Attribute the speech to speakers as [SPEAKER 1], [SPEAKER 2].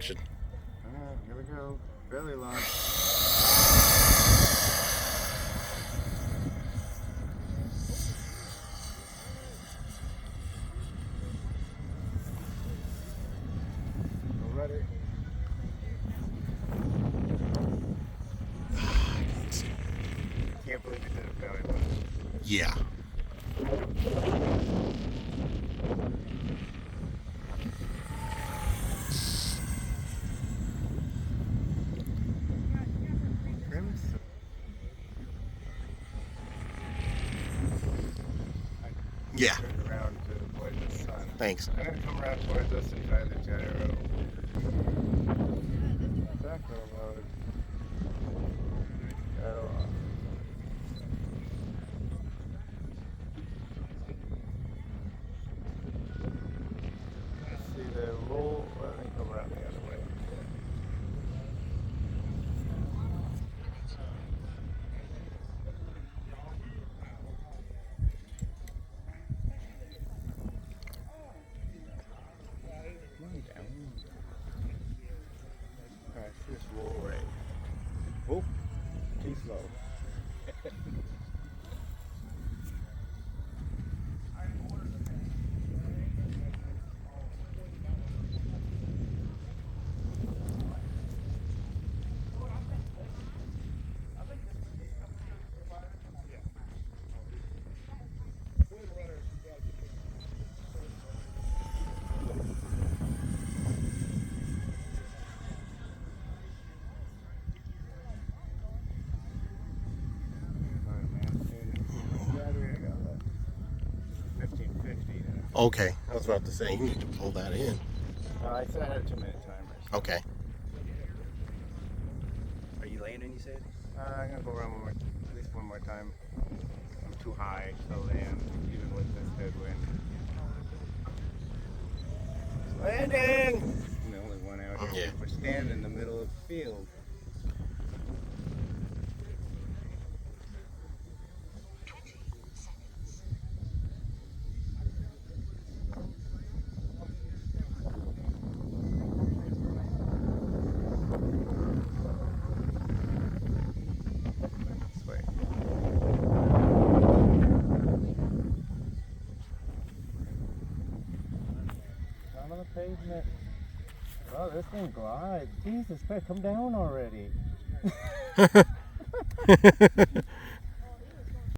[SPEAKER 1] Here we go. Belly launch. We're ready. Can't believe you did a belly launch.
[SPEAKER 2] Yeah. Yeah.
[SPEAKER 1] Turn around to avoid the sun.
[SPEAKER 2] Thanks.
[SPEAKER 1] I'm gonna come around towards us and try the gyro. Tactile mode. Gyro off. Let's see the roll. Let me come around the other way. Alright, see this roll rate. Oh, too slow.
[SPEAKER 2] Okay. I was about to say, you need to pull that in.
[SPEAKER 1] I said I had a 2-minute timer. So.
[SPEAKER 2] Okay.
[SPEAKER 3] Are you landing, you said?
[SPEAKER 1] I'm gonna go around one more, at least one more time. I'm too high to land, even with this headwind. Landing! I'm the only one out here.
[SPEAKER 2] Yeah.
[SPEAKER 1] We're standing in the middle of the field. This way. Down on the pavement. Oh, this thing glides. Jesus Christ, come down already.